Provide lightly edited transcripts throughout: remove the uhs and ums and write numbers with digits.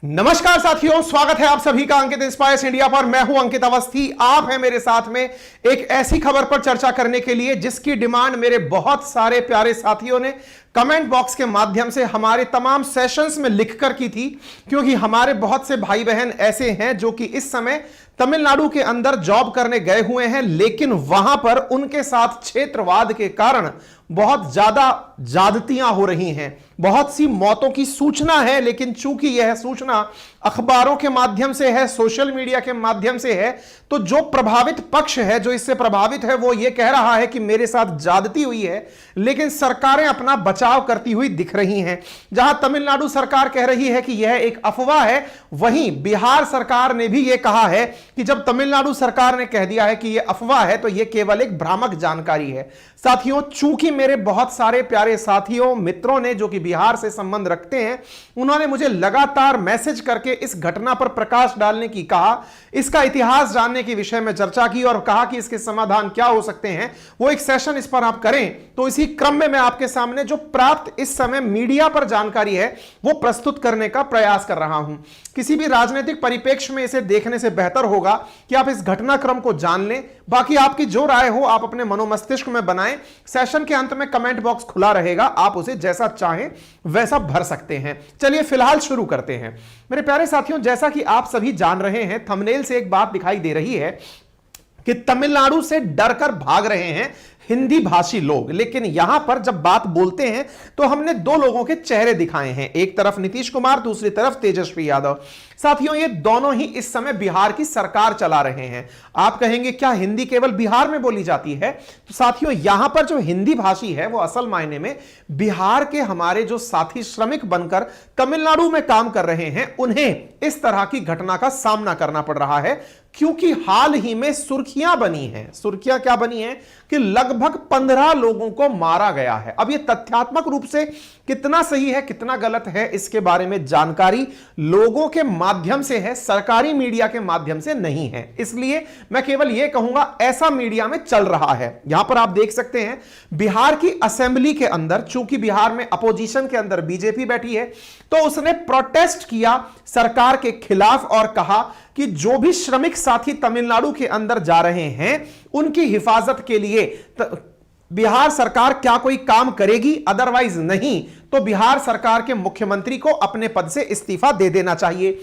नमस्कार साथियों, स्वागत है आप सभी का अंकित इंस्पायर्स इंडिया पर। मैं हूं अंकित अवस्थी। आप हैं मेरे साथ में एक ऐसी खबर पर चर्चा करने के लिए जिसकी डिमांड मेरे बहुत सारे प्यारे साथियों ने कमेंट बॉक्स के माध्यम से हमारे तमाम सेशंस में लिखकर की थी, क्योंकि हमारे बहुत से भाई बहन ऐसे हैं जो कि इस समय तमिलनाडु के अंदर जॉब करने गए हुए हैं, लेकिन वहां पर उनके साथ क्षेत्रवाद के कारण बहुत ज्यादा ज्यादतियां हो रही हैं, बहुत सी मौतों की सूचना है। लेकिन चूंकि यह सूचना अखबारों के माध्यम से है, सोशल मीडिया के माध्यम से है, तो जो प्रभावित पक्ष है, जो इससे प्रभावित है, वो ये कह रहा है कि मेरे साथ ज्यादती हुई है, लेकिन सरकारें अपना बचाव करती हुई दिख रही हैं। जहां तमिलनाडु सरकार कह रही है कि यह एक अफवाह है, वहीं बिहार सरकार ने भी यह कहा है कि जब तमिलनाडु सरकार ने कह दिया है कि यह अफवाह है, तो यह केवल एक भ्रामक जानकारी है। साथियों, चूंकि मेरे बहुत सारे प्यारे साथियों, मित्रों ने जो कि बिहार से संबंध रखते हैं, उन्होंने मुझे लगातार मैसेज करके इस घटना पर प्रकाश डालने की कहा, इसका इतिहास जानने के विषय में चर्चा की और कहा कि इसके समाधान क्या हो सकते हैं, वो एक सेशन इस पर आप करें। तो इसी क्रम में मैं आपके सामने जो प्राप्त इस समय मीडिया पर जानकारी है वो प्रस्तुत करने का प्रयास कर रहा हूं। किसी भी राजनीतिक परिप्रेक्ष्य में इसे देखने से बेहतर होगा कि आप इस घटनाक्रम को जान लें। बाकी आपकी जो राय हो आप अपने मनोमस्तिष्क में बनाएं। सेशन के अंत में कमेंट बॉक्स खुला रहेगा, आप उसे जैसा चाहें वैसा भर सकते हैं। चलिए फिलहाल शुरू करते हैं। मेरे प्यारे साथियों, जैसा कि आप सभी जान रहे हैं, थंबनेल से एक बात दिखाई दे रही है कि तमिलनाडु से डरकर भाग रहे हैं हिंदी भाषी लोग। लेकिन यहां पर जब बात बोलते हैं तो हमने दो लोगों के चेहरे दिखाए हैं, एक तरफ नीतीश कुमार, दूसरी तरफ तेजस्वी यादव। साथियों, ये दोनों ही इस समय बिहार की सरकार चला रहे हैं। आप कहेंगे क्या हिंदी केवल बिहार में बोली जाती है? तो साथियों, यहां पर जो हिंदी भाषी है वो असल मायने में बिहार के हमारे जो साथी श्रमिक बनकर तमिलनाडु में काम कर रहे हैं, उन्हें इस तरह की घटना का सामना करना पड़ रहा है, क्योंकि हाल ही में सुर्खियां बनी हैं। सुर्खियां क्या बनी हैं कि लगभग 15 लोगों को मारा गया है। अब यह तथ्यात्मक रूप से कितना सही है कितना गलत है, इसके बारे में जानकारी लोगों के माध्यम से है, सरकारी मीडिया के माध्यम से नहीं है। इसलिए मैं केवल यह कहूंगा ऐसा मीडिया में चल रहा है। यहां पर आप देख सकते हैं बिहार की असेंबली के अंदर, चूंकि बिहार में अपोजिशन के अंदर बीजेपी बैठी है, तो उसने प्रोटेस्ट किया सरकार के खिलाफ और कहा कि जो भी श्रमिक साथी तमिलनाडु के अंदर जा रहे हैं उनकी हिफाजत के लिए बिहार सरकार क्या कोई काम करेगी, अदरवाइज नहीं तो बिहार सरकार के मुख्यमंत्री को अपने पद से इस्तीफा दे देना चाहिए।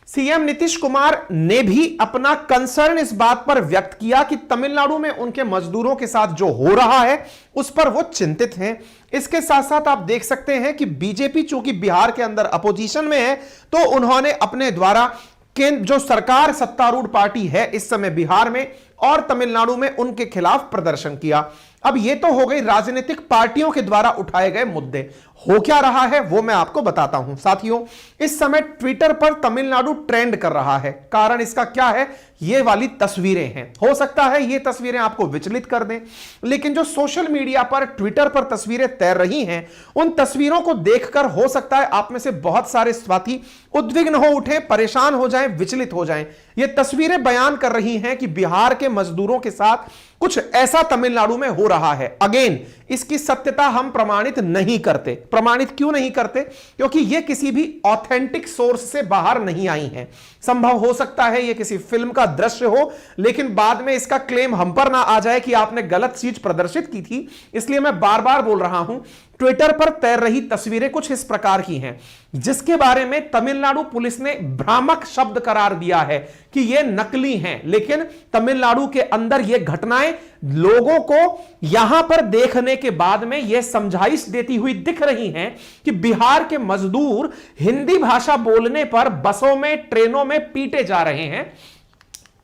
सीएम नीतीश कुमार ने भी अपना कंसर्न इस बात पर व्यक्त किया कि तमिलनाडु में उनके मजदूरों के साथ जो हो रहा है उस पर वो चिंतित हैं। इसके साथ साथ आप देख सकते हैं कि बीजेपी चूंकि बिहार के अंदर अपोजिशन में है, तो उन्होंने अपने द्वारा केंद्र जो सरकार सत्तारूढ़ पार्टी है इस समय बिहार में और तमिलनाडु में, उनके खिलाफ प्रदर्शन किया। अब यह तो हो गई राजनीतिक पार्टियों के द्वारा उठाए गए मुद्दे। हो क्या रहा है वो मैं आपको बताता हूं। साथियों, इस समय ट्विटर पर तमिलनाडु ट्रेंड कर रहा है। कारण इसका क्या है? ये वाली तस्वीरें हैं। हो सकता है ये तस्वीरें आपको विचलित कर दें, लेकिन जो सोशल मीडिया पर, ट्विटर पर तस्वीरें तैर रही हैं, उन तस्वीरों को देखकर हो सकता है आप में से बहुत सारे साथी उद्विग्न हो उठे, परेशान हो जाएं, विचलित हो जाएं। ये तस्वीरें बयान कर रही हैं कि बिहार के मजदूरों के साथ कुछ ऐसा तमिलनाडु में हो रहा है। अगेन, इसकी सत्यता हम प्रमाणित नहीं करते। प्रमाणित क्यों नहीं करते? क्योंकि ये किसी भी ऑथेंटिक सोर्स से बाहर नहीं आई हैं। संभव हो सकता है ये किसी फिल्म का दृश्य हो, लेकिन बाद में इसका क्लेम हम पर ना आ जाए कि आपने गलत चीज प्रदर्शित की थी। इसलिए मैं बार बार बोल रहा हूं, ट्विटर पर तैर रही तस्वीरें कुछ इस प्रकार की हैं, जिसके बारे में तमिलनाडु पुलिस ने भ्रामक शब्द करार दिया है कि ये नकली हैं। लेकिन तमिलनाडु के अंदर ये घटनाएं लोगों को यहां पर देखने के बाद में यह समझाइश देती हुई दिख रही हैं कि बिहार के मजदूर हिंदी भाषा बोलने पर बसों में, ट्रेनों में पीटे जा रहे हैं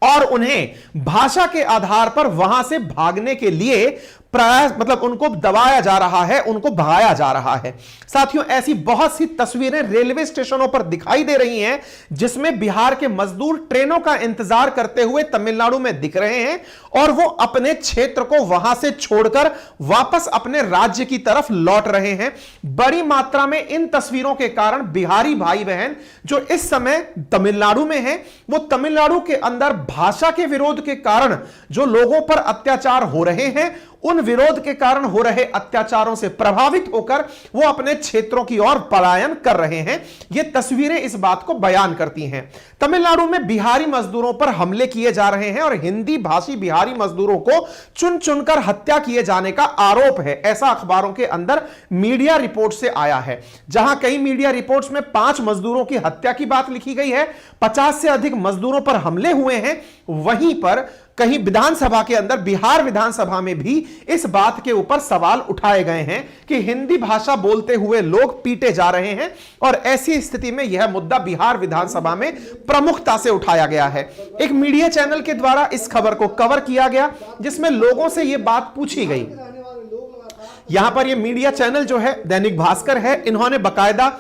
और उन्हें भाषा के आधार पर वहां से भागने के लिए प्रयास, मतलब उनको दबाया जा रहा है, उनको भगाया जा रहा है। साथियों, ऐसी बहुत सी तस्वीरें रेलवे स्टेशनों पर दिखाई दे रही हैं जिसमें बिहार के मजदूर ट्रेनों का इंतजार करते हुए तमिलनाडु में दिख रहे हैं और वो अपने क्षेत्र को वहां से छोड़कर वापस अपने राज्य की तरफ लौट रहे हैं। बड़ी मात्रा में इन तस्वीरों के कारण बिहारी भाई बहन जो इस समय तमिलनाडु में हैं, वो तमिलनाडु के अंदर भाषा के विरोध के कारण जो लोगों पर अत्याचार हो रहे हैं उन विरोध के कारण हो रहे अत्याचारों से प्रभावित होकर वो अपने क्षेत्रों की ओर पलायन कर रहे हैं। ये तस्वीरें इस बात को बयान करती हैं। तमिलनाडु में बिहारी मजदूरों पर हमले किए जा रहे हैं और हिंदी भाषी बिहारी मजदूरों को चुन चुनकर हत्या किए जाने का आरोप है, ऐसा अखबारों के अंदर मीडिया रिपोर्ट से आया है। जहां कई मीडिया रिपोर्ट्स में 5 मजदूरों की हत्या की बात लिखी गई है, 50 से अधिक मजदूरों पर हमले हुए हैं, वहीं पर कहीं विधानसभा के अंदर, बिहार विधानसभा में भी इस बात के ऊपर सवाल उठाए गए हैं कि हिंदी भाषा बोलते हुए लोग पीटे जा रहे हैं और ऐसी स्थिति में यह मुद्दा बिहार विधानसभा में प्रमुखता से उठाया गया है। एक मीडिया चैनल के द्वारा इस खबर को कवर किया गया जिसमें लोगों से यह बात पूछी गई। यहां पर यह मीडिया चैनल जो है दैनिक भास्कर है, इन्होंने बकायदा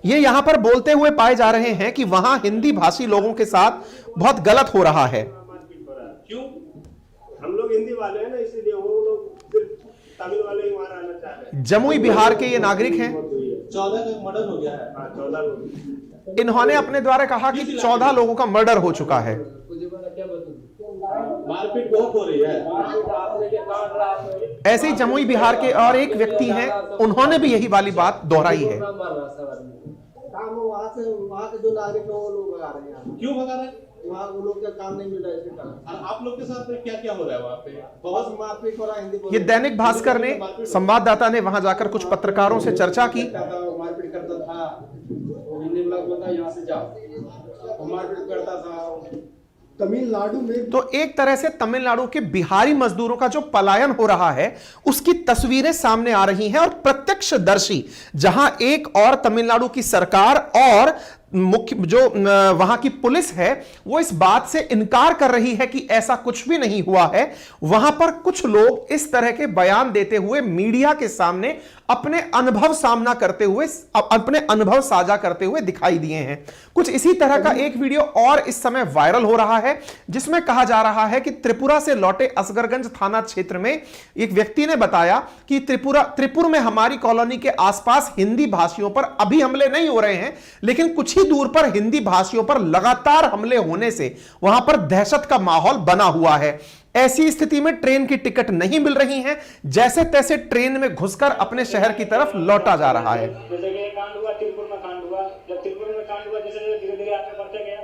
ये यहां पर बोलते हुए पाए जा रहे हैं कि वहां हिंदी भाषी लोगों के साथ बहुत गलत हो रहा है। क्यों? हम लोग हिंदी वाले हैं ना, इसीलिए वो लोग सिर्फ तमिल वाले ही वहां रहना चाह रहे हैं। जमुई बिहार के ये नागरिक हैं। 14 का मर्डर हो गया है। 14 लोग। इन्होंने अपने द्वारा कहा कि 14 लोगों का मर्डर हो चुका है। मारपीट बहुत हो रही है। ऐसे ही जमुई बिहार के और एक व्यक्ति हैं, उन्होंने भी यही वाली बात दोहराई है। वहाँ के जो नागरिक है वो लोग भगा रहे हैं। क्यों भगा रहे हैं? वहाँ वो लोग का काम नहीं मिल रहा है इसके कारण। और आप लोग के साथ में क्या क्या हो रहा है वहाँ पे? बहुत मारपीट हो रहा है हिंदी। ये दैनिक भास्कर ने, संवाददाता ने वहां जाकर कुछ पत्रकारों से चर्चा की। मारपीट करता था, हिंदी ब्लॉग बता यहाँ से जाओ, मारपीट करता था तमिलनाडु में। तो एक तरह से तमिलनाडु के बिहारी मजदूरों का जो पलायन हो रहा है उसकी तस्वीरें सामने आ रही हैं और प्रत्यक्षदर्शी, जहां एक और तमिलनाडु की सरकार और मुख्य जो वहां की पुलिस है वो इस बात से इनकार कर रही है कि ऐसा कुछ भी नहीं हुआ है, वहां पर कुछ लोग इस तरह के बयान देते हुए मीडिया के सामने अपने अनुभव सामना करते हुए, अपने अनुभव साझा करते हुए दिखाई दिए हैं। कुछ इसी तरह का एक वीडियो और इस समय वायरल हो रहा है जिसमें कहा जा रहा है कि त्रिपुरा से लौटे असगरगंज थाना क्षेत्र में एक व्यक्ति ने बताया कि त्रिपुर में हमारी कॉलोनी के आसपास हिंदी भाषियों पर अभी हमले नहीं हो रहे हैं, लेकिन कुछ ही दूर पर हिंदी भाषियों पर लगातार हमले होने से वहां पर दहशत का माहौल बना हुआ है। ऐसी स्थिति में ट्रेन की टिकट नहीं मिल रही है, जैसे तैसे ट्रेन में घुसकर अपने शहर की तरफ लौटा जा रहा है। जैसे कि कांड हुआ, त्रिपुर में कांड हुआ, जब त्रिपुर में कांड हुआ जैसे धीरे धीरे आगे बढ़ते गया।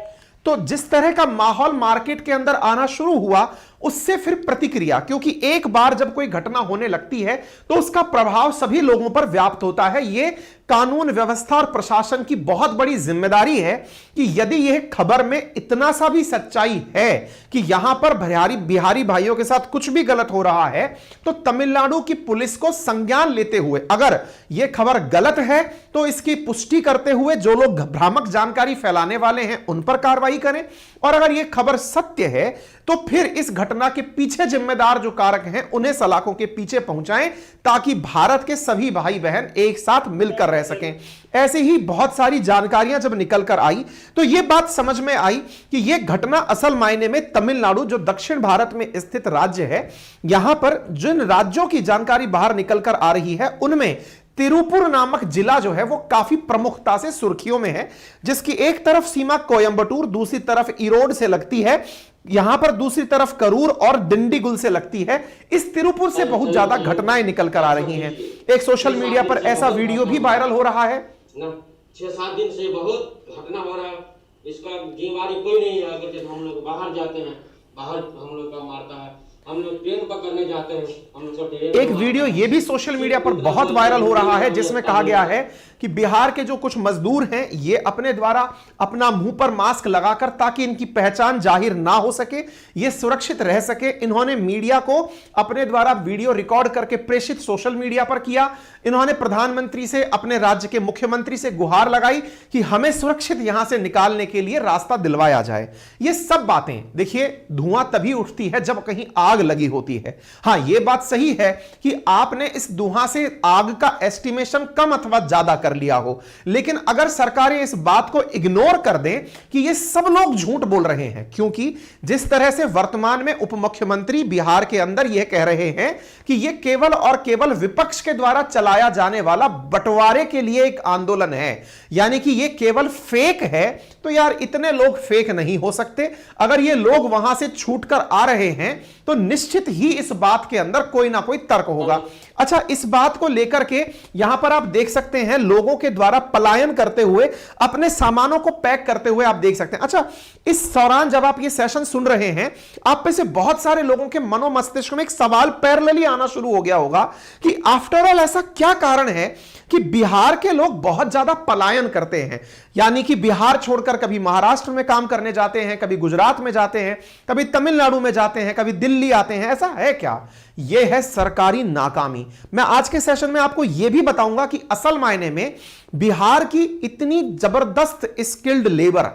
तो जिस तरह का माहौल मार्केट के अंदर आना शुरू हुआ उससे फिर प्रतिक्रिया, क्योंकि एक बार जब कोई घटना होने लगती है तो उसका प्रभाव सभी लोगों पर व्याप्त होता है। यह कानून व्यवस्था और प्रशासन की बहुत बड़ी जिम्मेदारी है कि यदि यह खबर में इतना सा भी सच्चाई है कि यहां पर बिहारी भाइयों के साथ कुछ भी गलत हो रहा है तो तमिलनाडु की पुलिस को संज्ञान लेते हुए, अगर यह खबर गलत है तो इसकी पुष्टि करते हुए जो लोग भ्रामक जानकारी फैलाने वाले हैं उन पर कार्रवाई करें, और अगर यह खबर सत्य है तो फिर इस घटना के पीछे जिम्मेदार जो कारक हैं उन्हें सलाखों के पीछे पहुंचाएं ताकि भारत के सभी भाई बहन एक साथ मिलकर रह सकें। ऐसे ही बहुत सारी जानकारियां जब निकल कर आई तो यह बात समझ में आई कि यह घटना असल मायने में तमिलनाडु, जो दक्षिण भारत में स्थित राज्य है, यहां पर जिन राज्यों की जानकारी बाहर निकल कर आ रही है उनमें तिरुपुर नामक जिला जो है वो काफी प्रमुखता से सुर्खियों में है, जिसकी एक तरफ सीमा कोयंबटूर, दूसरी तरफ इरोड से लगती है, यहां पर दूसरी तरफ करूर और डिंडीगुल से लगती है। इस तिरुपुर से बहुत ज्यादा घटनाएं निकल कर आ रही हैं। एक सोशल मीडिया पर ऐसा वीडियो भी वायरल हो रहा है। 6-7 दिन से बहुत घटना हो रहा है, इसका जिम्मेवारी कोई नहीं है। अगर जब हम लोग बाहर जाते हैं, बाहर हम लोग का मारता है, हम लोग ट्रेन पकड़ने जाते हैं, हम लोग को ट्रेन। एक वीडियो ये भी सोशल मीडिया पर बहुत वायरल हो रहा है जिसमें कहा गया है कि बिहार के जो कुछ मजदूर हैं ये अपने द्वारा अपना मुंह पर मास्क लगाकर, ताकि इनकी पहचान जाहिर ना हो सके, ये सुरक्षित रह सके, इन्होंने मीडिया को अपने द्वारा वीडियो रिकॉर्ड करके प्रेषित सोशल मीडिया पर किया। इन्होंने प्रधानमंत्री से, अपने राज्य के मुख्यमंत्री से गुहार लगाई कि हमें सुरक्षित यहां से निकालने के लिए रास्ता दिलवाया जाए। ये सब बातें देखिए, धुआं तभी उठती है जब कहीं आग लगी होती है। हां, यह बात सही है कि आपने इस धुआं से आग का एस्टिमेशन कम अथवा ज्यादा कर लिया हो, लेकिन अगर सरकारें इस बात को इग्नोर कर दें कि ये सब लोग झूठ बोल रहे हैं, क्योंकि जिस तरह से वर्तमान में उप मुख्यमंत्री बिहार के अंदर यह कह रहे हैं कि यह केवल और केवल विपक्ष के द्वारा चलाया जाने वाला बंटवारे के लिए एक आंदोलन है, यानी कि यह केवल फेक है, तो यार इतने लोग फेक नहीं हो सकते। अगर ये लोग वहां से छूटकर आ रहे हैं तो निश्चित ही इस बात के अंदर कोई ना कोई तर्क होगा। अच्छा, इस बात को लेकर के यहां पर आप देख सकते हैं लोगों के द्वारा पलायन करते हुए, अपने सामानों को पैक करते हुए आप देख सकते हैं। अच्छा, इस दौरान जब आप ये सेशन सुन रहे हैं, आप में से बहुत सारे लोगों के मनोमस्तिष्क में एक सवाल पैरेलली आना शुरू हो गया होगा कि आफ्टर ऑल ऐसा क्या कारण है कि बिहार के लोग बहुत ज्यादा पलायन करते हैं, यानी कि बिहार छोड़कर कभी महाराष्ट्र में काम करने जाते हैं, कभी गुजरात में जाते हैं, कभी तमिलनाडु में जाते हैं, कभी दिल्ली आते हैं। ऐसा है क्या? यह है सरकारी नाकामी। मैं आज के सेशन में आपको यह भी बताऊंगा कि असल मायने में बिहार की इतनी जबरदस्त स्किल्ड लेबर,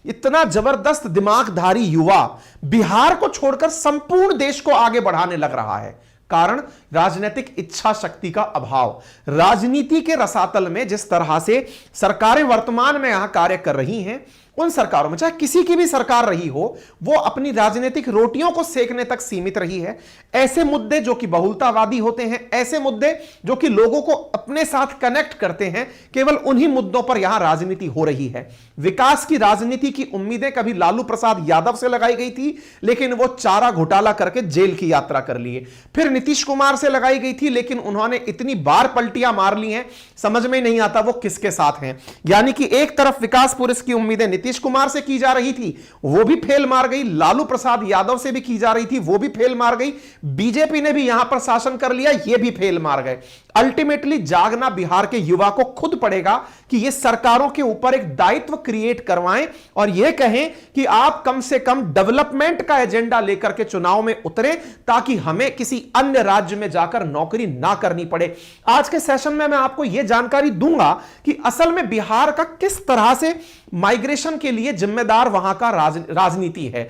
इतना जबरदस्त दिमागधारी युवा बिहार को छोड़कर संपूर्ण देश को आगे बढ़ाने लग रहा है। कारण राजनीतिक इच्छा शक्ति का अभाव। राजनीति के रसातल में जिस तरह से सरकारें वर्तमान में यहां कार्य कर रही हैं, उन सरकारों में चाहे किसी की भी सरकार रही हो, वो अपनी राजनीतिक रोटियों को सेकने तक सीमित रही है। ऐसे मुद्दे जो कि बहुलतावादी होते हैं, ऐसे मुद्दे जो कि लोगों को अपने साथ कनेक्ट करते हैं, केवल उन्हीं मुद्दों पर यहां राजनीति हो रही है। विकास की राजनीति की उम्मीदें कभी लालू प्रसाद यादव से लगाई गई थी, लेकिन वो चारा घोटाला करके जेल की यात्रा कर लिए। फिर नीतीश कुमार से लगाई गई थी, लेकिन उन्होंने इतनी बार पलटियां मार ली हैं, समझ में नहीं आता वो किसके साथ हैं। यानी कि एक तरफ विकास पुरुष की उम्मीदें नीतीश कुमार से की जा रही थी, वो भी फेल मार गई। लालू प्रसाद यादव से भी की जा रही थी, वो भी फेल मार गई। बीजेपी ने भी यहां पर शासन कर लिया, ये भी फेल मार गए। अल्टीमेटली जागना बिहार के युवा को खुद पड़ेगा कि ये सरकारों के ऊपर एक दायित्व क्रिएट करवाएं और ये कहें कि आप कम से कम डेवलपमेंट का एजेंडा लेकर के चुनाव में उतरे, ताकि हमें किसी अन्य राज्य में जाकर नौकरी ना करनी पड़े। आज के सेशन में मैं आपको यह जानकारी दूंगा कि असल में बिहार का किस तरह से माइग्रेशन के लिए जिम्मेदार वहां का राजनीति है,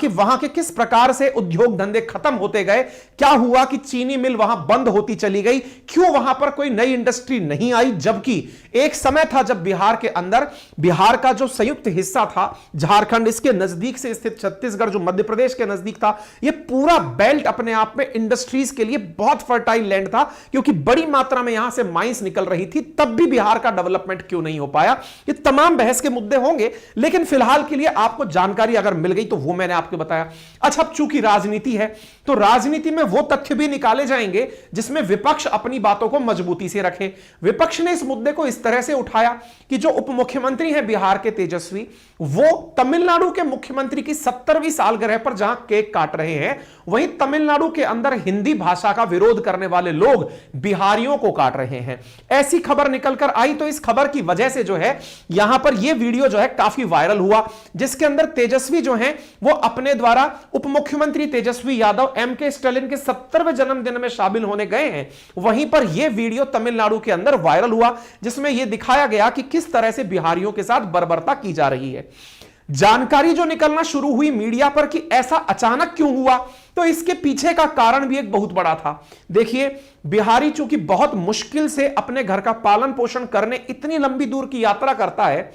वहां के किस प्रकार से उद्योग धंधे खत्म होते गए, क्या हुआ कि चीनी मिल वहां बंद होती चली गई, क्यों वहां पर कोई नई इंडस्ट्री नहीं आई, जबकि एक समय था जब बिहार के अंदर, बिहार का जो संयुक्त हिस्सा था झारखंड, इसके नजदीक से स्थित छत्तीसगढ़ जो मध्य प्रदेश के नजदीक था, यह पूरा बेल्ट अपने आप में इंडस्ट्रीज के लिए बहुत फर्टाइल लैंड था, क्योंकि बड़ी मात्रा में यहां से माइंस निकल रही थी। तब भी बिहार का डेवलपमेंट क्यों नहीं हो पाया, ये तमाम बहस के मुद्दे होंगे, लेकिन फिलहाल के लिए आपको जानकारी अगर मिल गई तो वो मैंने आपको बताया। अच्छा, अब चूंकि राजनीति है तो राजनीति में वो तथ्य भी निकाले जाएंगे जिसमें विपक्ष अपनी बातों को मजबूती से रखे। विपक्ष ने इस मुद्दे को इस तरह से उठाया कि जो उप मुख्यमंत्री हैं बिहार के तेजस्वी, वो तमिलनाडु के मुख्यमंत्री की 70वीं सालगिरह पर जहां केक काट रहे हैं, वहीं तमिलनाडु के अंदर हिंदी भाषा का विरोध करने वाले लोग बिहारियों को काट रहे हैं। ऐसी खबर निकलकर आई, तो इस खबर की वजह से जो है यहां पर यह वीडियो जो है काफी वायरल हुआ, जिसके अंदर तेजस्वी जो हैं वो अपने द्वारा उप मुख्यमंत्री तेजस्वी यादव एमके स्टालिन के 70वें जन्मदिन में शामिल होने गए हैं। वहीं पर यह वीडियो तमिलनाडु के अंदर वायरल हुआ, जिसमें यह दिखाया गया कि किस तरह से बिहारियों के साथ बर्बरता की जा रही है। जानकारी जो निकलना शुरू हुई मीडिया पर कि ऐसा अचानक क्यों हुआ, तो इसके पीछे का कारण भी एक बहुत बड़ा था। देखिए, बिहारी चूंकि बहुत मुश्किल से अपने घर का पालन पोषण करने इतनी लंबी दूर की यात्रा करता है,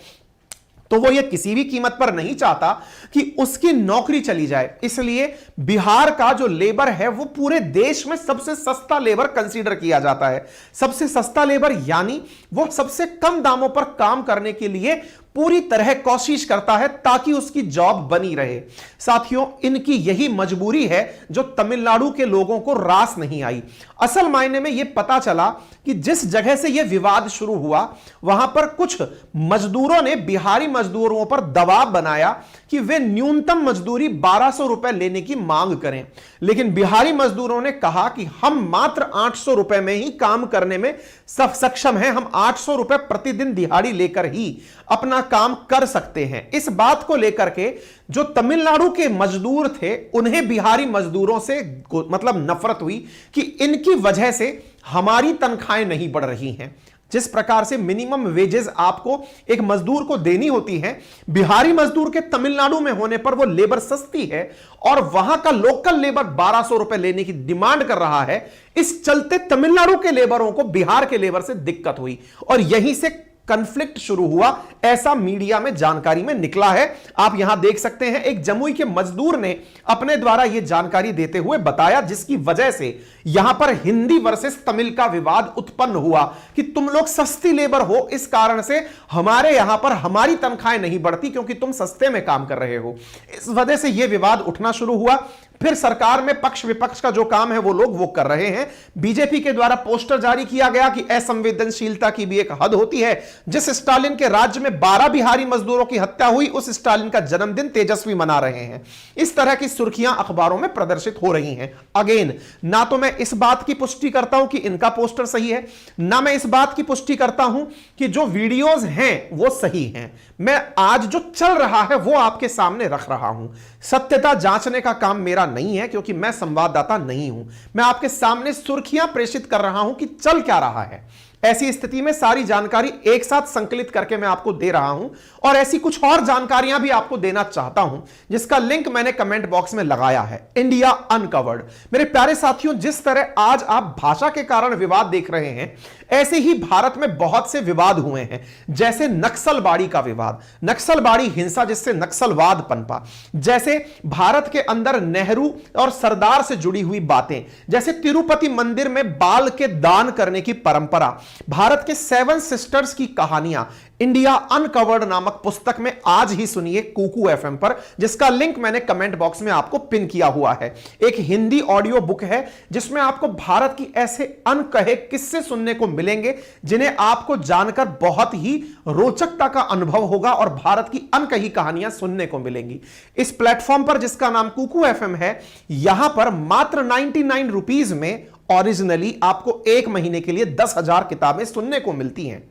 तो वो ये किसी भी कीमत पर नहीं चाहता कि उसकी नौकरी चली जाए। इसलिए बिहार का जो लेबर है वो पूरे देश में सबसे सस्ता लेबर कंसीडर किया जाता है। सबसे सस्ता लेबर यानी वो सबसे कम दामों पर काम करने के लिए पूरी तरह कोशिश करता है ताकि उसकी जॉब बनी रहे। साथियों, इनकी यही मजबूरी है जो तमिलनाडु के लोगों को रास नहीं आई। असल मायने में यह पता चला कि जिस जगह से यह विवाद शुरू हुआ, वहां पर कुछ मजदूरों ने बिहारी मजदूरों पर दबाव बनाया कि वे न्यूनतम मजदूरी 1200 रुपए लेने की मांग करें, लेकिन बिहारी मजदूरों ने कहा कि हम मात्र 800 रुपए में ही काम करने में सक्षम हैं, हम 800 रुपए प्रतिदिन दिहाड़ी लेकर ही अपना काम कर सकते हैं। इस बात को लेकर के जो तमिलनाडु के मजदूर थे, उन्हें बिहारी मजदूरों से मतलब नफरत हुई कि इनकी वजह से हमारी तनख्वाहें नहीं बढ़ रही हैं। जिस प्रकार से मिनिमम वेजेस आपको एक मजदूर को देनी होती है, बिहारी मजदूर के तमिलनाडु में होने पर वो लेबर सस्ती है और वहां का लोकल लेबर 1200 रुपए लेने की डिमांड कर रहा है। इस चलते तमिलनाडु के लेबरों को बिहार के लेबर से दिक्कत हुई और यहीं से कॉन्फ्लिक्ट शुरू हुआ, ऐसा मीडिया में जानकारी में निकला है। आप यहां देख सकते हैं, एक जमुई के मजदूर ने अपने द्वारा यह जानकारी देते हुए बताया, जिसकी वजह से यहां पर हिंदी वर्सेस तमिल का विवाद उत्पन्न हुआ कि तुम लोग सस्ती लेबर हो, इस कारण से हमारे यहां पर हमारी तनख्वाहें नहीं बढ़ती क्योंकि तुम सस्ते में काम कर रहे हो। इस वजह से यह विवाद उठना शुरू हुआ। फिर सरकार में पक्ष विपक्ष का जो काम है वो लोग वो कर रहे हैं। बीजेपी के द्वारा पोस्टर जारी किया गया कि असंवेदनशीलता की भी एक हद होती है। जिस स्टालिन के राज्य में 12 बिहारी मजदूरों की हत्या हुई, उस स्टालिन का जन्मदिन तेजस्वी मना रहे हैं। इस तरह की सुर्खियां अखबारों में प्रदर्शित हो रही हैं। अगेन, ना तो मैं इस बात की पुष्टि करता हूं कि इनका पोस्टर सही है, ना मैं इस बात की पुष्टि करता हूं कि जो वीडियोज हैं वो सही हैं। मैं आज जो चल रहा है वो आपके सामने रख रहा हूं। सत्यता जांचने का काम मेरा नहीं है क्योंकि मैं संवाददाता नहीं हूं। मैं आपके सामने सुर्खियां प्रेषित कर रहा हूं कि चल क्या रहा है। ऐसी स्थिति में सारी जानकारी एक साथ संकलित करके मैं आपको दे रहा हूं और ऐसी कुछ और जानकारियां भी आपको देना चाहता हूं, जिसका लिंक मैंने कमेंट बॉक्स में लगाया है। India uncovered. मेरे प्यारे साथियों, जिस तरह आज आप भाषा के कारण विवाद देख रहे हैं, ऐसे ही भारत में बहुत से विवाद हुए हैं। जैसे नक्सलबाड़ी का विवाद, नक्सलबाड़ी हिंसा जिससे नक्सलवाद पनपा, जैसे भारत के अंदर नेहरू और सरदार से जुड़ी हुई बातें, जैसे तिरुपति मंदिर में बाल के दान करने की परंपरा, भारत के 7 सिस्टर्स की कहानियां। इंडिया अनकवर्ड नामक पुस्तक में आज ही सुनिए कुकू एफएम पर, जिसका लिंक मैंने कमेंट बॉक्स में आपको पिन किया हुआ है। एक हिंदी ऑडियो बुक है जिसमें आपको भारत की ऐसे अनकहे किस्से सुनने को मिलेंगे जिन्हें आपको जानकर बहुत ही रोचकता का अनुभव होगा और भारत की अनकही कहानियां सुनने को मिलेंगी। इस प्लेटफॉर्म पर, जिसका नाम कुकू एफएम है, यहां पर मात्र 99 रुपीज में ओरिजिनली आपको 1 महीने के लिए 10,000 किताबें सुनने को मिलती हैं।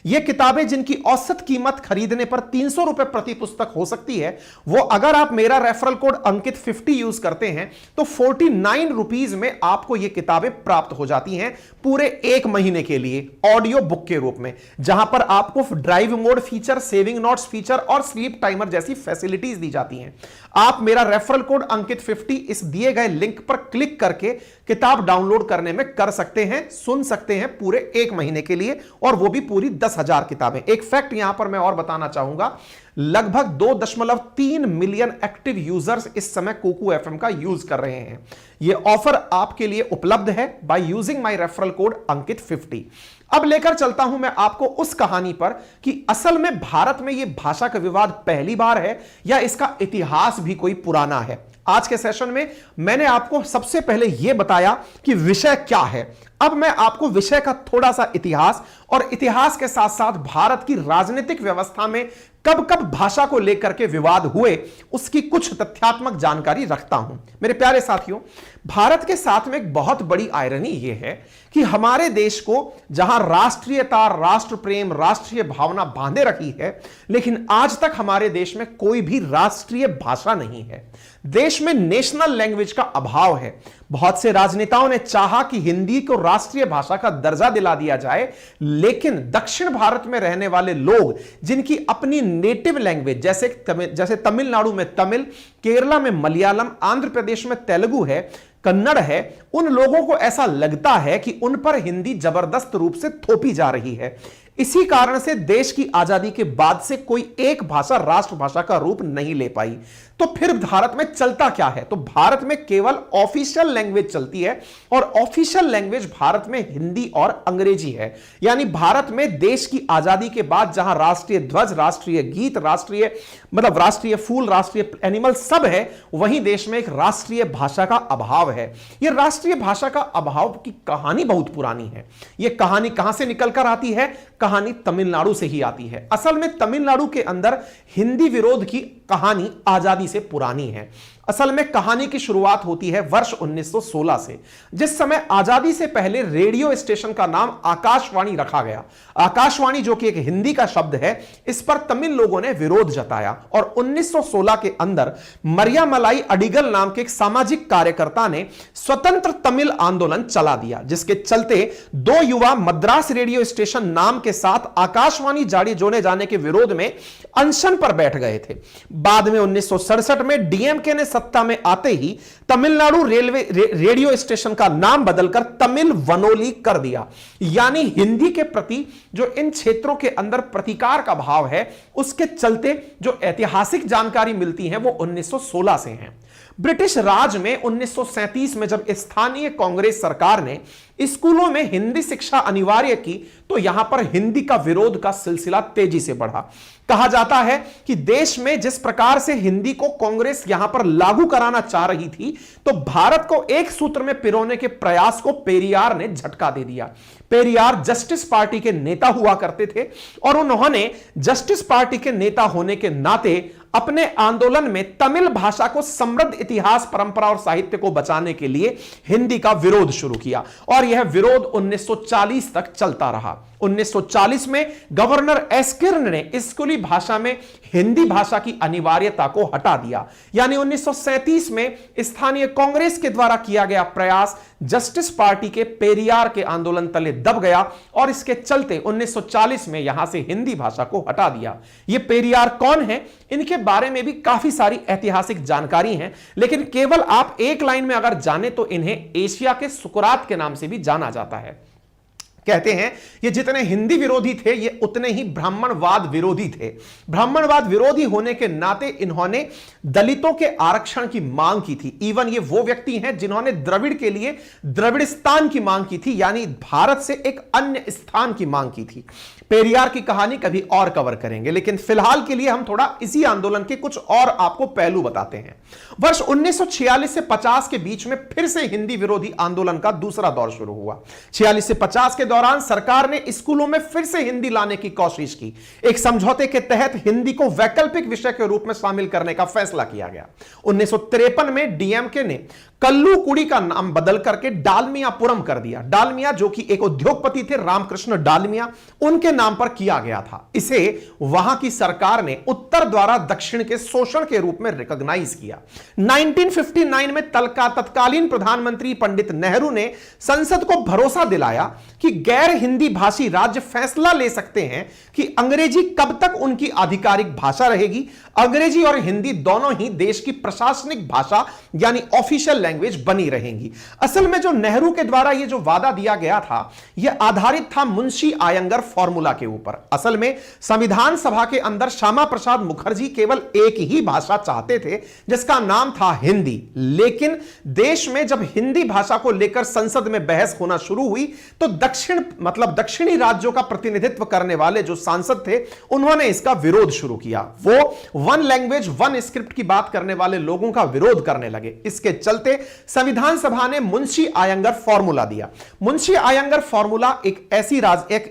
ये किताबें जिनकी औसत कीमत खरीदने पर 300 रुपए प्रति पुस्तक हो सकती है, वो अगर आप मेरा रेफरल कोड अंकित 50 यूज करते हैं तो 49 रुपीज में आपको ये किताबें प्राप्त हो जाती हैं पूरे 1 महीने के लिए ऑडियो बुक के रूप में, जहां पर आपको drive mode feature, saving notes feature और स्लीप टाइमर जैसी फैसिलिटीज दी जाती हैं। आप मेरा रेफरल कोड अंकित 50 इस दिए गए लिंक पर क्लिक करके किताब डाउनलोड करने में कर सकते हैं, सुन सकते हैं पूरे 1 महीने के लिए, और वो भी पूरी 10,000 किताबें। एक फैक्ट यहां पर मैं और बताना चाहूंगा, लगभग 2.3 मिलियन एक्टिव यूजर्स इस समय कुकू एफएम का यूज कर रहे हैं। यह ऑफर आपके लिए उपलब्ध है by using my referral code Ankit 50। अब लेकर चलता हूं मैं आपको उस कहानी पर कि असल में भारत में यह भाषा का विवाद पहली बार है या इसका इतिहास भी कोई पुराना है। आज के सेशन में मैंने आपको सबसे पहले यह बताया कि विषय क्या है। अब मैं आपको विषय का थोड़ा सा इतिहास और इतिहास के साथ साथ भारत की राजनीतिक व्यवस्था में कब कब भाषा को लेकर के विवाद हुए उसकी कुछ तथ्यात्मक जानकारी रखता हूं। मेरे प्यारे साथियों, भारत के साथ में एक बहुत बड़ी आयरनी यह है कि हमारे देश को जहां राष्ट्रीयता, राष्ट्र प्रेम, राष्ट्रीय भावना बांधे रखी है, लेकिन आज तक हमारे देश में कोई भी राष्ट्रीय भाषा नहीं है। देश में नेशनल लैंग्वेज का अभाव है। बहुत से राजनेताओं ने चाहा कि हिंदी को राष्ट्रीय भाषा का दर्जा दिला दिया जाए, लेकिन दक्षिण भारत में रहने वाले लोग जिनकी अपनी नेटिव लैंग्वेज जैसे तमिलनाडु में तमिल, केरला में मलयालम, आंध्र प्रदेश में तेलुगु है, कन्नड़ है, उन लोगों को ऐसा लगता है कि उन पर हिंदी जबरदस्त रूप से थोपी जा रही है। इसी कारण से देश की आजादी के बाद से कोई एक भाषा राष्ट्रभाषा का रूप नहीं ले पाई। तो फिर भारत में चलता क्या है? तो भारत में केवल ऑफिशियल लैंग्वेज चलती है और ऑफिशियल लैंग्वेज भारत में हिंदी और अंग्रेजी है। यानी भारत में देश की आजादी के बाद जहां राष्ट्रीय ध्वज, राष्ट्रीय गीत, राष्ट्रीय फूल, राष्ट्रीय एनिमल सब है, वहीं देश में एक राष्ट्रीय भाषा का अभाव है। यह राष्ट्रीय भाषा का अभाव की कहानी बहुत पुरानी है। यह कहानी कहां से निकलकर आती है? कहानी तमिलनाडु से ही आती है। असल में तमिलनाडु के अंदर हिंदी विरोध की कहानी आजादी से पुरानी है। असल में कहानी की शुरुआत होती है वर्ष 1916 से, जिस समय आजादी से पहले रेडियो स्टेशन का नाम आकाशवाणी रखा गया। आकाशवाणी जो कि एक हिंदी का शब्द है, इस पर तमिल लोगों ने विरोध जताया और 1916 के अंदर मरियामलाई अडिगल नाम के एक सामाजिक कार्यकर्ता ने स्वतंत्र तमिल आंदोलन चला दिया, जिसके चलते 2 युवा मद्रास रेडियो स्टेशन नाम के साथ आकाशवाणी जारी जोड़े जाने के विरोध में अनशन पर बैठ गए थे। बाद में 1967 में डीएमके ने सत्ता में आते ही तमिलनाडु रेडियो स्टेशन का नाम बदलकर तमिल वनोली कर दिया। यानी हिंदी के प्रति जो इन क्षेत्रों के अंदर प्रतिकार का भाव है, उसके चलते जो ऐतिहासिक जानकारी मिलती है वो 1916 से है। ब्रिटिश राज में 1937 में जब स्थानीय कांग्रेस सरकार ने स्कूलों में हिंदी शिक्षा अनिवार्य की तो यहां पर हिंदी का विरोध का सिलसिला तेजी से बढ़ा। कहा जाता है कि देश में जिस प्रकार से हिंदी को कांग्रेस यहां पर लागू कराना चाह रही थी, तो भारत को एक सूत्र में पिरोने के प्रयास को पेरियार ने झटका दे दिया। पेरियार जस्टिस पार्टी के नेता हुआ करते थे और उन्होंने जस्टिस पार्टी के नेता होने के नाते अपने आंदोलन में तमिल भाषा को समृद्ध इतिहास, परंपरा और साहित्य को बचाने के लिए हिंदी का विरोध शुरू किया और यह विरोध 1940 तक चलता रहा। 1940 में गवर्नर एस्किर्न ने स्कूली भाषा में हिंदी भाषा की अनिवार्यता को हटा दिया। यानी 1937 में स्थानीय कांग्रेस के द्वारा किया गया प्रयास जस्टिस पार्टी के पेरियार के आंदोलन तले दब गया और इसके चलते 1940 में यहां से हिंदी भाषा को हटा दिया। ये पेरियार कौन है, इनके बारे में भी काफी सारी ऐतिहासिक जानकारी है, लेकिन केवल आप एक लाइन में अगर जाने तो इन्हें एशिया के सुकरात के नाम से भी जाना जाता है। कहते हैं ये जितने हिंदी विरोधी थे ये उतने ही ब्राह्मणवाद विरोधी थे। ब्राह्मणवाद विरोधी होने के नाते इन्होंने दलितों के आरक्षण की मांग की थी। इवन ये वो व्यक्ति हैं जिन्होंने द्रविड़ के लिए द्रविड़स्तान की मांग की थी, यानी भारत से एक अन्य स्थान की मांग की थी। पेरियार की कहानी कभी और कवर करेंगे, लेकिन फिलहाल के लिए हम थोड़ा इसी आंदोलन के कुछ और आपको पहलू बताते हैं। वर्ष 1946 से 50 के बीच में फिर से हिंदी विरोधी आंदोलन का दूसरा दौर शुरू हुआ। 46 से 50 के दौरान सरकार ने स्कूलों में फिर से हिंदी लाने की कोशिश की। एक समझौते के तहत हिंदी को वैकल्पिक विषय के रूप में शामिल करने का फैसला किया गया। 1953 में डीएमके ने कल्लूकुड़ी का नाम बदल करके डालमियापुरम कर दिया। डालमिया जो कि एक उद्योगपति थे रामकृष्ण डालमिया, उनके नाम पर किया गया था। इसे वहां की सरकार ने उत्तर द्वारा दक्षिण के शोषण के रूप में रिकॉग्नाइज किया। 1959 में तत्कालीन प्रधानमंत्री पंडित नेहरू ने संसद को भरोसा दिलाया कि गैर हिंदी भाषी राज्य फैसला ले सकते हैं कि अंग्रेजी कब तक उनकी आधिकारिक भाषा रहेगी। अंग्रेजी और हिंदी दोनों ही देश की प्रशासनिक भाषा यानी ऑफिशियल लैंग्वेज बनी रहेंगी। असल में जो नेहरू के द्वारा ये जो वादा दिया गया था यह आधारित था मुंशी आयंगर फॉर्मूला के ऊपर। असल में संविधान सभा के अंदर श्यामा प्रसाद मुखर्जी केवल एक ही भाषा चाहते थे जिसका नाम था हिंदी, लेकिन देश में जब हिंदी भाषा को लेकर संसद में बहस होना शुरू हुई तो दक्षिणी राज्यों का प्रतिनिधित्व करने वाले जो सांसद थे उन्होंने इसका विरोध शुरू किया। वो वन लैंग्वेज वन स्क्रिप्ट की बात करने वाले लोगों का विरोध करने लगे। इसके चलते संविधान सभा ने मुंशी आयंगर फॉर्मूला दिया। मुंशी आयंगर फॉर्मूला एक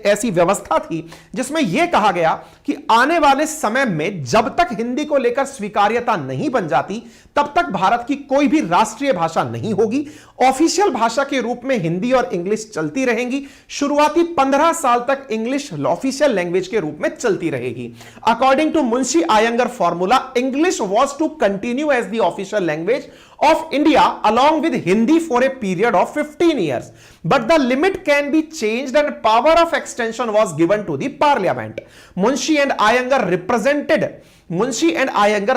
ऐसी व्यवस्था थी जिसमें यह कहा गया कि आने वाले समय में जब तक हिंदी को लेकर स्वीकार्यता नहीं बन जाती तब तक भारत की कोई भी राष्ट्रीय भाषा नहीं होगी। ऑफिशियल भाषा के रूप में हिंदी और इंग्लिश चलती रहेंगी। शुरुआती 15 साल तक इंग्लिश ऑफिशियल लैंग्वेज के रूप में चलती रहेगी। According to Munshi Ayyangar formula, English was to continue as the official language of India along with Hindi for a period of 15 years. But the limit can be changed and power of extension was given to the parliament. Munshi and Iyengar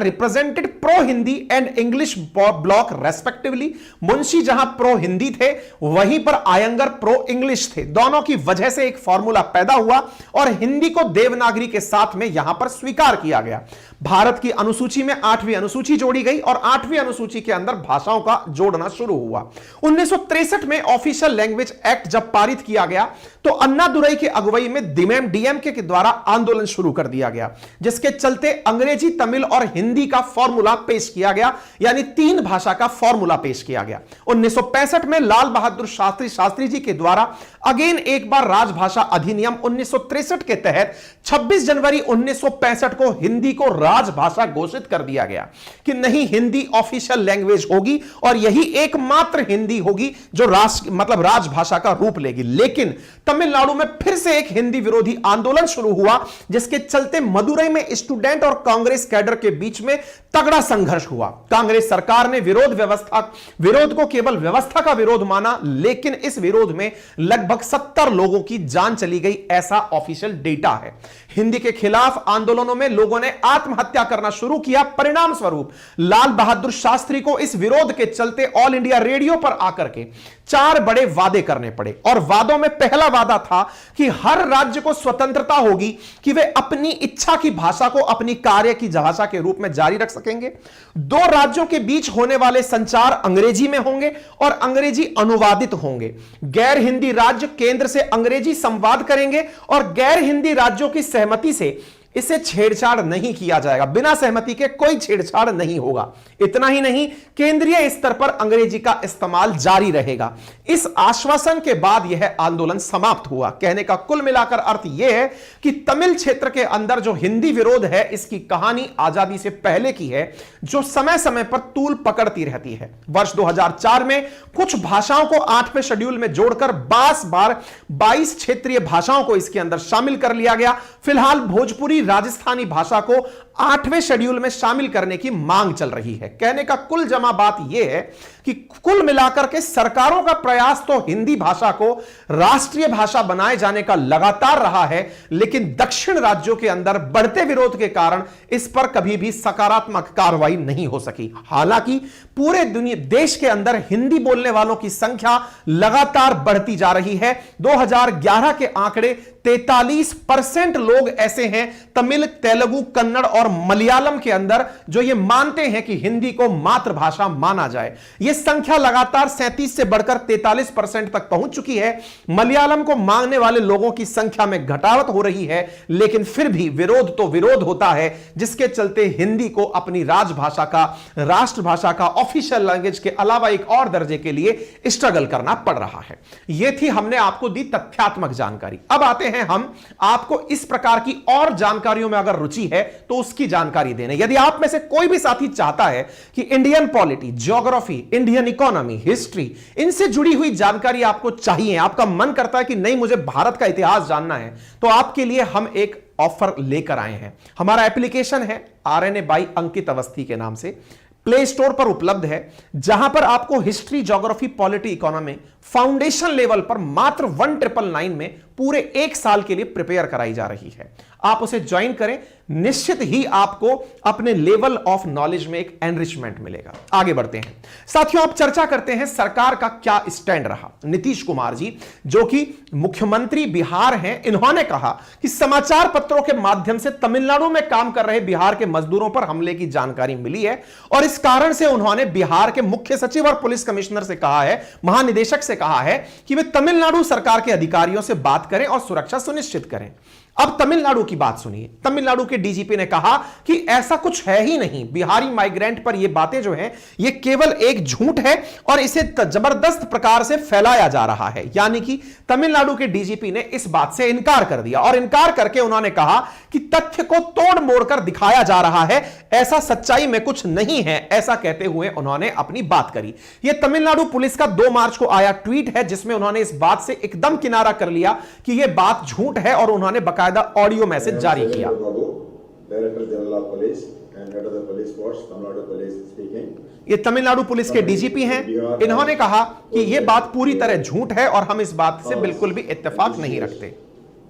represented pro-Hindi and English bloc respectively. Munshi जहां pro-Hindi थे वहीं पर Iyengar pro-English थे। दोनों की वजह से एक फॉर्मूला पैदा हुआ और हिंदी को देवनागरी के साथ में यहां पर स्वीकार किया गया। भारत की अनुसूची में 8वीं अनुसूची जोड़ी गई और 8वीं अनुसूची के अंदर भाषाओं का जोड़ना शुरू हुआ। 1963 में ऑफिशियल लैंग्वेज एक्ट जब पारित किया गया तो अन्नादुरई की अगुवाई में डीएमके के द्वारा आंदोलन शुरू कर दिया गया, जिसके चलते अंग्रेजी, तमिल और हिंदी का फॉर्मूला पेश किया गया, यानी 3 भाषा का फॉर्मूला पेश किया गया। 1965 में लाल बहादुर शास्त्री जी के द्वारा अगेन एक बार राजभाषा अधिनियम 1963 के तहत 26 जनवरी 1965 को हिंदी को राजभाषा घोषित कर दिया गया कि नहीं, हिंदी ऑफिशियल लैंग्वेज होगी और यही एकमात्र हिंदी होगी जो राजभाषा का रूप लेगी। लेकिन तमिलनाडु में फिर से एक हिंदी विरोधी आंदोलन शुरू हुआ, जिसके चलते मदुरई में स्टूडेंट और कांग्रेस कैडर के बीच में तगड़ा संघर्ष हुआ। कांग्रेस सरकार ने विरोध को केवल व्यवस्था का विरोध माना, लेकिन इस विरोध में लगभग 70 लोगों की जान चली गई, ऐसा ऑफिशियल डेटा है। हिंदी के खिलाफ आंदोलनों में लोगों ने आत्महत्या आत्महत्या करना शुरू किया। परिणाम स्वरूप लाल बहादुर शास्त्री को इस विरोध के चलते ऑल इंडिया रेडियो पर आकर के 4 बड़े वादे करने पड़े। और वादों में पहला वादा था कि हर राज्य को स्वतंत्रता होगी कि वे अपनी इच्छा की भाषा को अपनी कार्य की भाषा के रूप में जारी रख सकेंगे। 2 राज्यों के बीच होने वाले संचार अंग्रेजी में होंगे और अंग्रेजी अनुवादित होंगे। गैर हिंदी राज्य केंद्र से अंग्रेजी संवाद करेंगे और गैर हिंदी राज्यों की सहमति से इसे छेड़छाड़ नहीं किया जाएगा। बिना सहमति के कोई छेड़छाड़ नहीं होगा। इतना ही नहीं, केंद्रीय स्तर पर अंग्रेजी का इस्तेमाल जारी रहेगा। इस आश्वासन के बाद यह आंदोलन समाप्त हुआ। कहने का कुल मिलाकर अर्थ यह है कि तमिल क्षेत्र के अंदर जो हिंदी विरोध है, इसकी कहानी आजादी से पहले की है, जो समय समय पर तूल पकड़ती रहती है। वर्ष 2004 में कुछ भाषाओं को 8वें शेड्यूल में जोड़कर 22 क्षेत्रीय भाषाओं को इसके अंदर शामिल कर लिया गया। फिलहाल भोजपुरी राजस्थानी भाषा को 8वें शेड्यूल में शामिल करने की मांग चल रही है। कहने का कुल जमा बात यह है कि कुल मिलाकर के सरकारों का प्रयास तो हिंदी भाषा को राष्ट्रीय भाषा बनाए जाने का लगातार रहा है, लेकिन दक्षिण राज्यों के अंदर बढ़ते विरोध के कारण इस पर कभी भी सकारात्मक कार्रवाई नहीं हो सकी। हालांकि पूरे देश के अंदर हिंदी बोलने वालों की संख्या लगातार बढ़ती जा रही है। 2011 के आंकड़े 43% लोग ऐसे हैं तमिल, तेलुगु, कन्नड़ और मलयालम के अंदर जो ये मानते हैं कि हिंदी को मातृभाषा माना जाए। यह संख्या लगातार 37 से बढ़कर 43% तक पहुंच चुकी है। मलयालम को मांगने वाले लोगों की संख्या में घटावट हो रही है, लेकिन फिर भी विरोध तो विरोध होता है, जिसके चलते हिंदी को अपनी राजभाषा का, राष्ट्रभाषा का, ऑफिशियल लैंग्वेज के अलावा एक और दर्जे के लिए स्ट्रगल करना पड़ रहा है। यह थी हमने आपको दी तथ्यात्मक जानकारी। अब आते हैं हम आपको इस प्रकार की और जानकारियों में अगर रुचि है तो उसकी जानकारी देने। यदि आप में से कोई भी साथी चाहता है कि Indian polity, geography, Indian economy, history, इनसे जुड़ी हुई जानकारी आपको चाहिए, आपका मन करता है कि नहीं मुझे भारत का इतिहास जानना है, तो आपके लिए हम एक ऑफर लेकर आए हैं। हमारा एप्लीकेशन है RNA बाई अंकित अवस्थी के नाम से, प्ले स्टोर पर उपलब्ध है, जहां पर आपको history, geography, polity, economy foundation level पर मात्र 1999 में पूरे 1 साल के लिए प्रिपेयर कराई जा रही है। आप उसे ज्वाइन करें, निश्चित ही आपको अपने लेवल ऑफ नॉलेज में एक एनरिचमेंट मिलेगा। आगे बढ़ते हैं साथियों, आप चर्चा करते हैं सरकार का क्या स्टैंड रहा। नीतीश कुमार जी जो कि मुख्यमंत्री बिहार हैं, इन्होंने कहा कि समाचार पत्रों के माध्यम से तमिलनाडु में काम कर रहे बिहार के मजदूरों पर हमले की जानकारी मिली है और इस कारण से उन्होंने बिहार के मुख्य सचिव और पुलिस कमिश्नर से कहा है, महानिदेशक से कहा है कि वे तमिलनाडु सरकार के अधिकारियों से बात करें और सुरक्षा सुनिश्चित करें। अब तमिलनाडु की बात सुनिए। तमिलनाडु के डीजीपी ने कहा कि ऐसा कुछ है ही नहीं, बिहारी माइग्रेंट पर यह बातें जो हैं ये केवल एक झूठ है और इसे जबरदस्त प्रकार से फैलाया जा रहा है। यानी कि तमिलनाडु के डीजीपी ने इस बात से इनकार कर दिया और इनकार करके उन्होंने कहा कि तथ्य को तोड़ मोड़ कर दिखाया जा रहा है, ऐसा सच्चाई में कुछ नहीं है। ऐसा कहते हुए उन्होंने अपनी बात करी। यह तमिलनाडु पुलिस का 2 मार्च को आया ट्वीट है, जिसमें उन्होंने इस बात से एकदम किनारा कर लिया कि यह बात झूठ है और उन्होंने बकायदा ऑडियो मैसेज जारी किया। Director general of police and head of the police force, Tamil Nadu police speaking. ये तमिलनाडु पुलिस के डीजीपी हैं। इन्होंने कहा कि यह बात पूरी तरह झूठ है और हम इस बात से बिल्कुल भी इत्तेफाक नहीं रखते।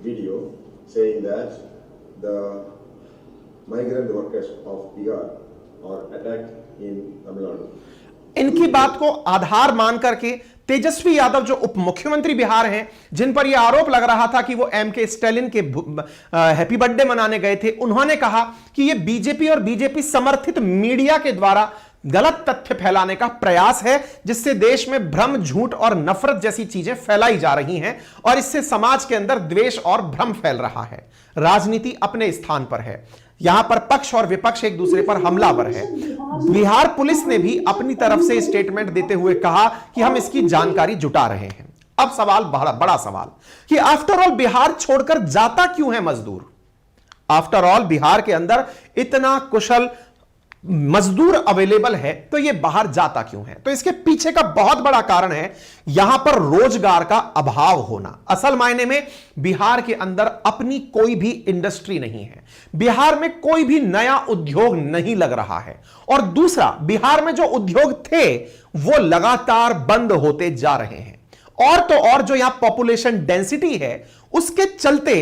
Video saying that the migrant workers of Bihar are attacked इन तमिलनाडु। इनकी बात को आधार मान करके तेजस्वी यादव जो उप मुख्यमंत्री बिहार हैं, जिन पर यह आरोप लग रहा था कि वो MK स्टालिन के हैप्पी बर्थडे मनाने गए थे, उन्होंने कहा कि यह बीजेपी और बीजेपी समर्थित मीडिया के द्वारा गलत तथ्य फैलाने का प्रयास है, जिससे देश में भ्रम, झूठ और नफरत जैसी चीजें फैलाई जा रही हैं और इससे समाज के अंदर द्वेष और भ्रम फैल रहा है। राजनीति अपने स्थान पर है, यहां पर पक्ष और विपक्ष एक दूसरे पर हमलावर है। बिहार पुलिस ने भी अपनी तरफ से स्टेटमेंट देते हुए कहा कि हम इसकी जानकारी जुटा रहे हैं। अब सवाल बड़ा सवाल कि आफ्टर ऑल बिहार छोड़कर जाता क्यों है मजदूर? आफ्टर ऑल बिहार के अंदर इतना कुशल मजदूर अवेलेबल है, तो ये बाहर जाता क्यों है? तो इसके पीछे का बहुत बड़ा कारण है यहां पर रोजगार का अभाव होना। असल मायने में बिहार के अंदर अपनी कोई भी इंडस्ट्री नहीं है, बिहार में कोई भी नया उद्योग नहीं लग रहा है और दूसरा, बिहार में जो उद्योग थे वो लगातार बंद होते जा रहे हैं। और तो और जो यहां पॉपुलेशन डेंसिटी है उसके चलते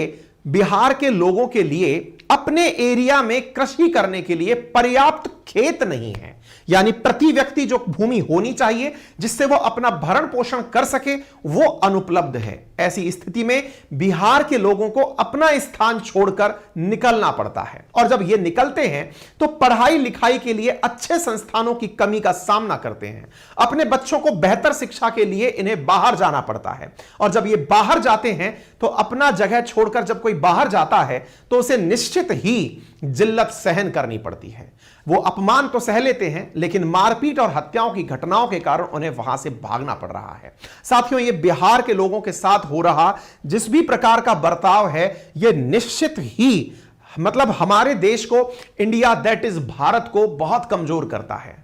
बिहार के लोगों के लिए अपने एरिया में कृषि करने के लिए पर्याप्त खेत नहीं है, यानी प्रति व्यक्ति जो भूमि होनी चाहिए जिससे वो अपना भरण पोषण कर सके वो अनुपलब्ध है। ऐसी स्थिति में बिहार के लोगों को अपना स्थान छोड़कर निकलना पड़ता है, और जब ये निकलते हैं तो पढ़ाई लिखाई के लिए अच्छे संस्थानों की कमी का सामना करते हैं। अपने बच्चों को बेहतर शिक्षा के लिए इन्हें बाहर जाना पड़ता है, और जब ये बाहर जाते हैं तो अपना जगह छोड़कर जब कोई बाहर जाता है तो उसे निश्चित ही जिल्लत सहन करनी पड़ती है। वो अपमान तो सह लेते हैं, लेकिन मारपीट और हत्याओं की घटनाओं के कारण उन्हें वहां से भागना पड़ रहा है। साथियों, ये बिहार के लोगों के साथ हो रहा जिस भी प्रकार का बर्ताव है, ये निश्चित ही मतलब हमारे देश को, इंडिया दैट इज भारत को बहुत कमजोर करता है।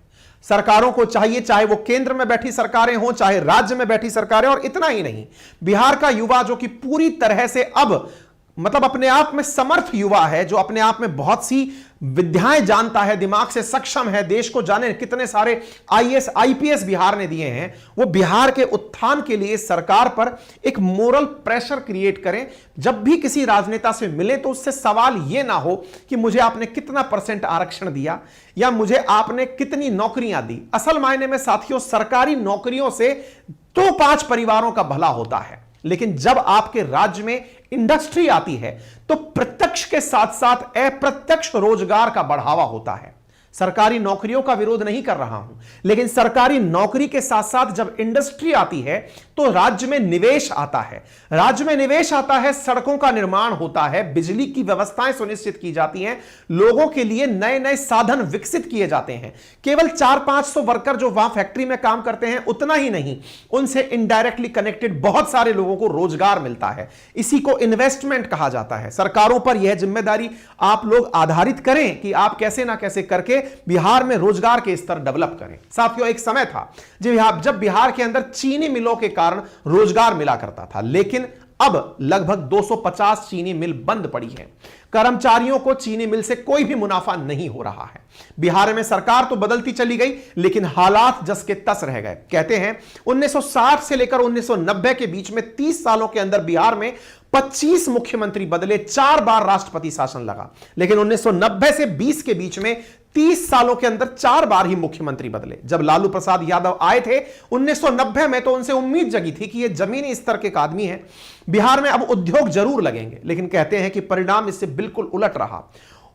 सरकारों को चाहिए, चाहे वो केंद्र में बैठी सरकारें हों, चाहे राज्य में बैठी सरकारें, और इतना ही नहीं, बिहार का युवा जो कि पूरी तरह से अब मतलब अपने आप में समर्थ युवा है, जो अपने आप में बहुत सी विद्याएं जानता है, दिमाग से सक्षम है, देश को जाने कितने सारे आईएएस आईपीएस बिहार ने दिए हैं, वो बिहार के उत्थान के लिए सरकार पर एक मोरल प्रेशर क्रिएट करें। जब भी किसी राजनेता से मिले तो उससे सवाल ये ना हो कि मुझे आपने कितना % आरक्षण दिया या मुझे आपने कितनी नौकरियां दी। असल मायने में साथियों, सरकारी नौकरियों से तो 5 परिवारों का भला होता है, लेकिन जब आपके राज्य में इंडस्ट्री आती है तो प्रत्यक्ष के साथ साथ अप्रत्यक्ष रोजगार का बढ़ावा होता है। सरकारी नौकरियों का विरोध नहीं कर रहा हूं, लेकिन सरकारी नौकरी के साथ साथ जब इंडस्ट्री आती है तो राज्य में निवेश आता है। राज्य में निवेश आता है, सड़कों का निर्माण होता है, बिजली की व्यवस्थाएं सुनिश्चित की जाती हैं, लोगों के लिए नए नए साधन विकसित किए जाते हैं। केवल 400-500 वर्कर जो वहां फैक्ट्री में काम करते हैं उतना ही नहीं, उनसे इनडायरेक्टली कनेक्टेड बहुत सारे लोगों को रोजगार मिलता है। इसी को इन्वेस्टमेंट कहा जाता है। सरकारों पर यह जिम्मेदारी आप लोग आधारित करें कि आप कैसे ना कैसे करके बिहार में रोजगार के स्तर डेवलप करें। साथियों, एक समय था जब बिहार के अंदर चीनी मिलों के कारण रोजगार मिला करता था, लेकिन अब लगभग 250 चीनी मिल बंद पड़ी है। कर्मचारियों को चीनी मिल से कोई भी मुनाफा नहीं हो रहा है। बिहार में सरकार तो बदलती चली गई, लेकिन हालात जस के तस रह गए। कहते हैं 1960 से लेकर 1990 के बीच में 30 सालों के अंदर बिहार में 25 मुख्यमंत्री बदले, 4 बार राष्ट्रपति शासन लगा। लेकिन 1990 से 20 के बीच में 30 सालों के अंदर 4 बार ही मुख्यमंत्री बदले। जब लालू प्रसाद यादव आए थे 1990 में, तो उनसे उम्मीद जगी थी कि ये जमीनी स्तर के आदमी हैं, बिहार में अब उद्योग जरूर लगेंगे। लेकिन कहते हैं कि परिणाम इससे बिल्कुल उलट रहा।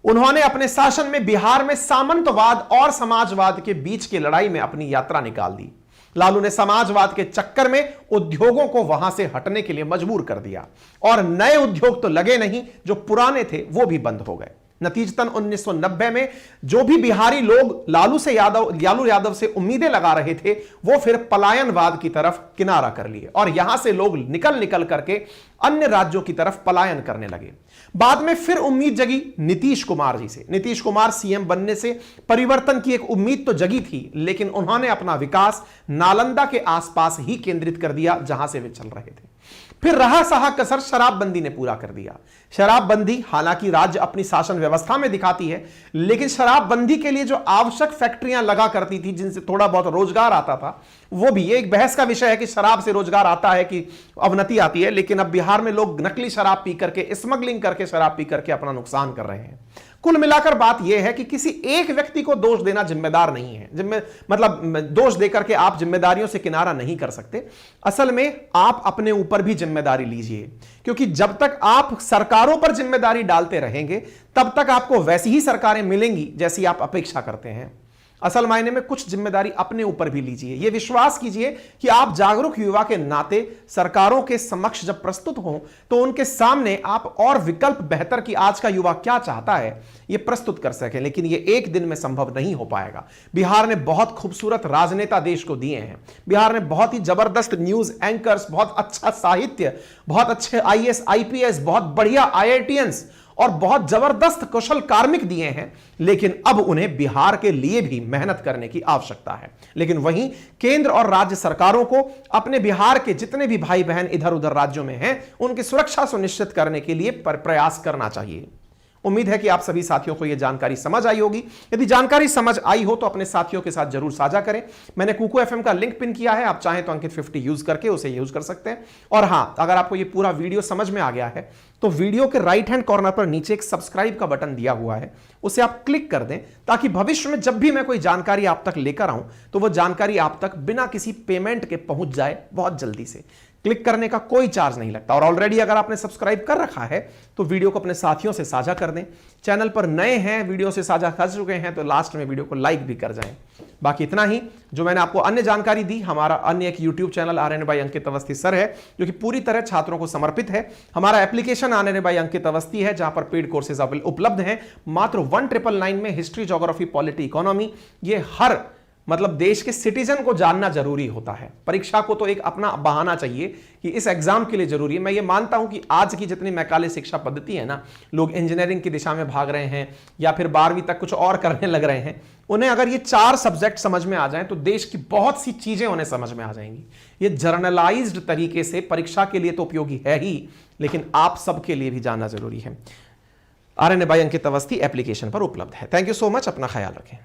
उन्होंने अपने शासन में बिहार में सामंतवाद और समाजवाद के बीच की लड़ाई में अपनी यात्रा निकाल दी। लालू ने समाजवाद के चक्कर में उद्योगों को वहां से हटने के लिए मजबूर कर दिया, और नए उद्योग तो लगे नहीं, जो पुराने थे वो भी बंद हो गए। नतीजतन 1990 में जो भी बिहारी लोग लालू यादव से उम्मीदें लगा रहे थे, वो फिर पलायनवाद की तरफ किनारा कर लिए, और यहां से लोग निकल करके अन्य राज्यों की तरफ पलायन करने लगे। बाद में फिर उम्मीद जगी नीतीश कुमार जी से। नीतीश कुमार सीएम बनने से परिवर्तन की एक उम्मीद तो जगी थी, लेकिन उन्होंने अपना विकास नालंदा के आसपास ही केंद्रित कर दिया जहां से वे चल रहे थे। फिर रहा सहा कसर शराबबंदी ने पूरा कर दिया। शराबबंदी हालांकि राज्य अपनी शासन व्यवस्था में दिखाती है, लेकिन शराबबंदी के लिए जो आवश्यक फैक्ट्रियां लगा करती थी, जिनसे थोड़ा बहुत रोजगार आता था, वो भी ये एक बहस का विषय है कि शराब से रोजगार आता है कि अवनति आती है। लेकिन अब बिहार में लोग नकली शराब पी करके, स्मगलिंग करके शराब पी करके अपना नुकसान कर रहे हैं। कुल मिलाकर बात यह है कि किसी एक व्यक्ति को दोष देना जिम्मेदार नहीं है। मतलब दोष देकर के आप जिम्मेदारियों से किनारा नहीं कर सकते। असल में आप अपने ऊपर भी जिम्मेदारी लीजिए, क्योंकि जब तक आप सरकारों पर जिम्मेदारी डालते रहेंगे तब तक आपको वैसी ही सरकारें मिलेंगी जैसी आप अपेक्षा करते हैं। असल मायने में कुछ जिम्मेदारी अपने ऊपर भी लीजिए। यह विश्वास कीजिए कि आप जागरूक युवा के नाते सरकारों के समक्ष जब प्रस्तुत हों तो उनके सामने आप और विकल्प बेहतर कि आज का युवा क्या चाहता है यह प्रस्तुत कर सकें। लेकिन यह एक दिन में संभव नहीं हो पाएगा। बिहार ने बहुत खूबसूरत राजनेता देश को दिए हैं। बिहार ने बहुत ही जबरदस्त न्यूज एंकर्स, बहुत अच्छा साहित्य, बहुत अच्छे आईएएस आईपीएस, बहुत बढ़िया आईआईटीएंस और बहुत जबरदस्त कुशल कार्मिक दिए हैं। लेकिन अब उन्हें बिहार के लिए भी मेहनत करने की आवश्यकता है। लेकिन वहीं केंद्र और राज्य सरकारों को अपने बिहार के जितने भी भाई बहन इधर उधर राज्यों में हैं, उनकी सुरक्षा सुनिश्चित करने के लिए प्रयास करना चाहिए। उम्मीद है कि आप सभी साथियों को यह जानकारी समझ आई होगी। यदि जानकारी समझ आई हो तो अपने साथियों के साथ जरूर साझा करें। मैंने कुकू एफएम का लिंक पिन किया है, आप चाहें तो अंकित 50 यूज करके उसे यूज कर सकते हैं। और हां, अगर आपको यह पूरा वीडियो समझ में आ गया है तो वीडियो के राइट हैंड कॉर्नर पर नीचे एक सब्सक्राइब का बटन दिया हुआ है, उसे आप क्लिक कर दें ताकि भविष्य में जब भी मैं कोई जानकारी आप तक लेकर आऊं तो वह जानकारी आप तक बिना किसी पेमेंट के पहुंच जाए बहुत जल्दी से। क्लिक करने का कोई चार्ज नहीं लगता। और ऑलरेडी अगर आपने सब्सक्राइब कर रखा है तो वीडियो को अपने साथियों से साझा कर दें। चैनल पर नए हैं, वीडियो से साझा कर चुके हैं तो लास्ट में वीडियो को लाइक भी कर जाएं। बाकी इतना ही जो मैंने आपको अन्य जानकारी दी, हमारा अन्य एक YouTube channel RN by Ankit Awasthi sir है जो कि पूरी तरह छात्रों को समर्पित है। हमारा application RN by Ankit Awasthi है जहां पर पेड कोर्सेज उपलब्ध हैं मात्र 1999 में। हिस्ट्री, ज्योग्राफी, पॉलिटी, इकोनॉमी, ये हर मतलब देश के सिटीजन को जानना जरूरी होता है। परीक्षा को तो एक अपना बहाना चाहिए कि इस एग्जाम के लिए जरूरी है। मैं ये मानता हूं कि आज की जितनी मैकाले शिक्षा पद्धति है ना, लोग इंजीनियरिंग की दिशा में भाग रहे हैं या फिर 12वीं तक कुछ और करने लग रहे हैं, उन्हें अगर ये 4 सब्जेक्ट समझ में आ जाएं तो देश की बहुत सी चीजें उन्हें समझ में आ जाएंगी। ये जर्नलाइज्ड तरीके से परीक्षा के लिए तो उपयोगी है ही, लेकिन आप सबके लिए भी जानना जरूरी है। RN by Ankit Awasthi application पर उपलब्ध है। थैंक यू सो मच, अपना ख्याल रखें।